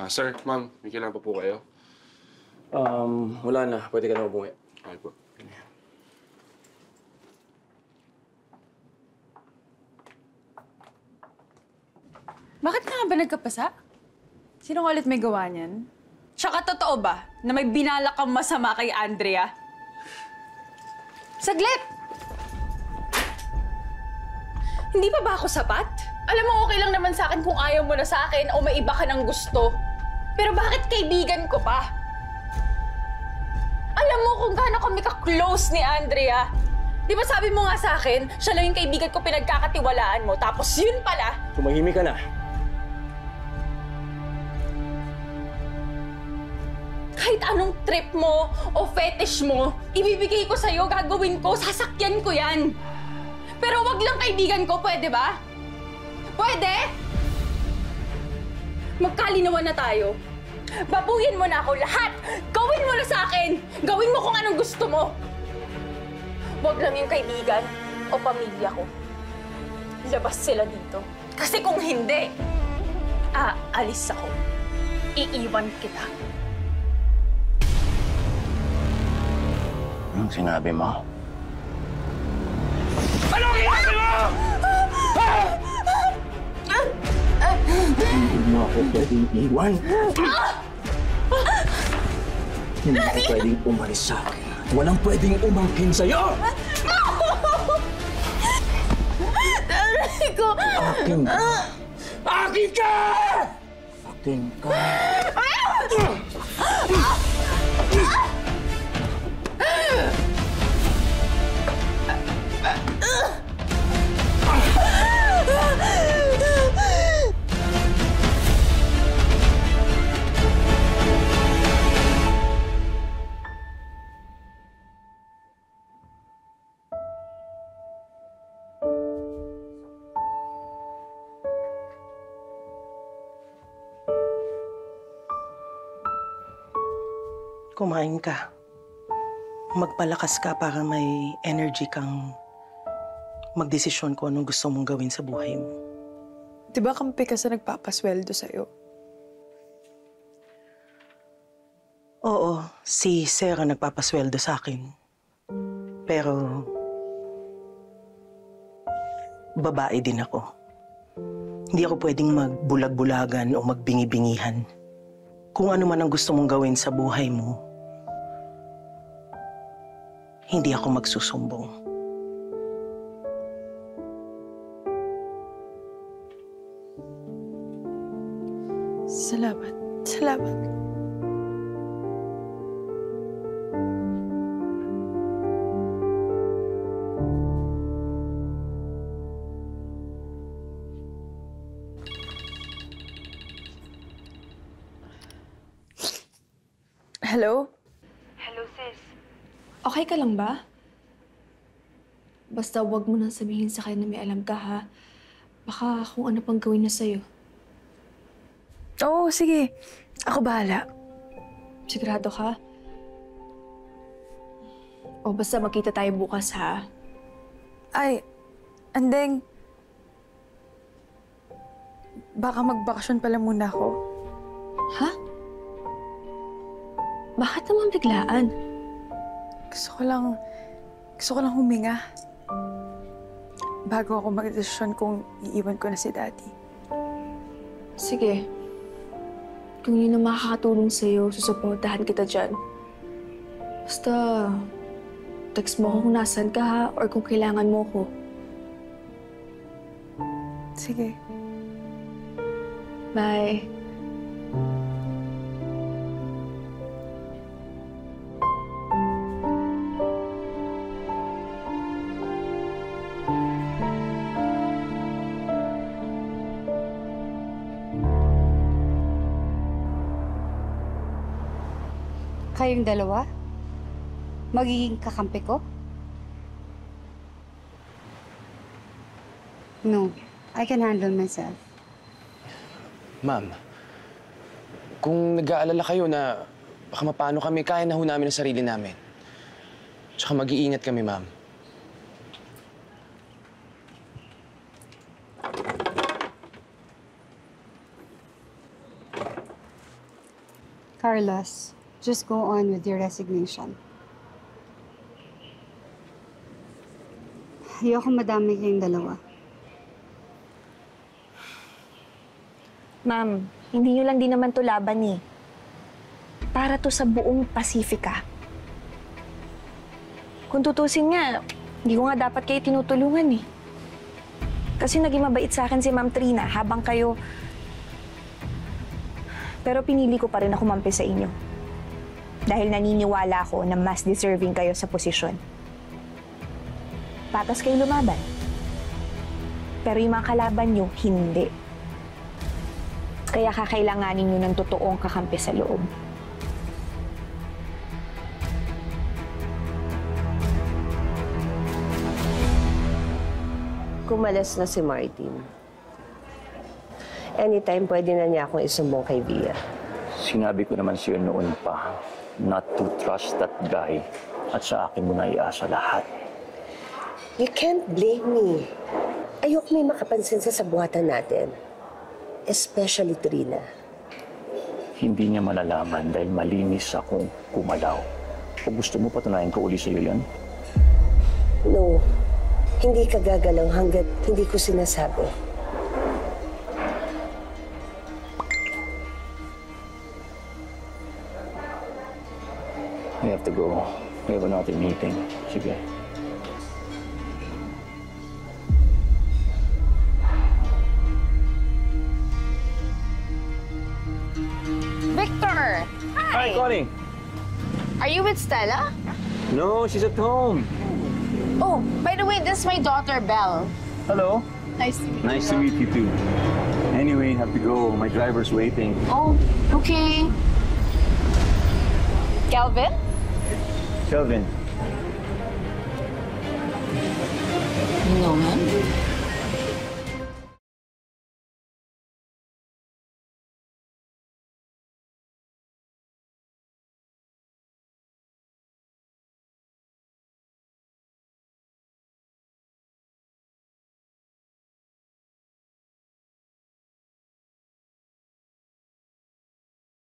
Sir, ma'am, may kailangan pa po kayo? Wala na. Pwede ka na umuwi. Okay po. Bakit ka nga ba nagkapasa? Sino ulit may gawa niyan? Tsaka totoo ba na may binalak kang masama kay Andrea? Saglit! Hindi pa ba ako sapat? Alam mo, okay lang naman sa akin kung ayaw mo na sa akin o may iba ka ng gusto. Pero bakit kaibigan ko pa? Alam mo kung gaano kami ka-close ni Andrea. Di ba sabi mo nga sa akin, siya lang yung kaibigan ko pinagkakatiwalaan mo, tapos yun pala. Tumahimik ka na. Kahit anong trip mo o fetish mo, ibibigay ko sa'yo, gagawin ko, sasakyan ko yan. Pero wag lang kaibigan ko, pwede ba? Pwede? Magkalinawan na tayo. Babuyin mo na ako lahat! Gawin mo na sa akin! Gawin mo kung anong gusto mo! Wag lang yung kaibigan o pamilya ko. Labas sila dito. Kasi kung hindi, aalis ako. Iiwan kita. Anong sinabi mo? Anong sinabi mo?! Hindi mo ako pwedeng iwan. Hindi ako pwedeng umalis sa akin. Walang pwedeng umangkin sa'yo! Aray ko! Akin ka! Akin ka! Akin ka! Kumain ka. Magpalakas ka para may energy kang magdesisyon kung anong gusto mong gawin sa buhay mo. Di ba kampi ka sa nagpapasweldo sa'yo? Oo, si Sarah nagpapasweldo sa akin. Pero babae din ako. Hindi ako pwedeng magbulag-bulagan o magbingi-bingihan. Kung ano man ang gusto mong gawin sa buhay mo, hindi ako magsusumbong. Salamat. Salamat. Hello? Hello, sis. Okay ka lang ba? Basta wag mo nang sabihin sa akin na may alam ka, ha? Baka kung ano pang gawin na sa'yo. Oo, sige. Ako bahala. Sigurado ka? O basta magkita tayo bukas, ha? Ay, andeng. Baka magbakasyon pala muna ako. Ha? Bakit naman biglaan? Gusto ko lang huminga. Bago ako magdesisyon kung iiwan ko na si Daddy. Sige. Kung yun ang makakatulong sa'yo, susuportahan kita dyan. Basta, text mo ko kung nasan ka, ha? Or kung kailangan mo ko. Sige. Bye. Kayong dalawa? Magiging kakampi ko? No, I can handle myself. Ma'am, kung nag-aalala kayo na baka mapano kami, kaya na ho namin ang sarili namin. Tsaka mag-iingat kami, ma'am. Carlos, just go on with your resignation. Ayoko madami kayong dalawa. Ma'am, hindi nyo lang din naman to laban eh. Para to sa buong Pasifika. Kung tutusin nga, hindi ko nga dapat kayo tinutulungan eh. Kasi naging mabait sa akin si Ma'am Trina habang kayo... Pero pinili ko pa rin na kumampi sa inyo. Dahil naniniwala ako na mas deserving kayo sa posisyon. Patas kayo lumaban. Pero yung mga kalaban nyo, hindi. Kaya kakailanganin nyo ng totoong kakampi sa loob. Kumalas na si Martin. Anytime pwede na niya akong isumbong kay Via. Sinabi ko naman sa'yo noon pa, not to trust that guy. At sa akin mo na iasa lahat. You can't blame me. Ayok may makapansin sa sabuhatan natin. Especially Trina. Hindi niya malalaman dahil malinis akong kumalaw. Kung gusto mo, patunayan ko uli sa'yo yan. No. Hindi ka gagalaw hanggat hindi ko sinasabi. We have to go. We have another meeting. Sige. Victor! Hi, Connie. Are you with Stella? No, she's at home. Oh, by the way, this is my daughter, Belle. Hello. Nice to meet you. Nice to meet you too. Anyway, have to go. My driver's waiting. Oh, okay. Kelvin? Kelvin.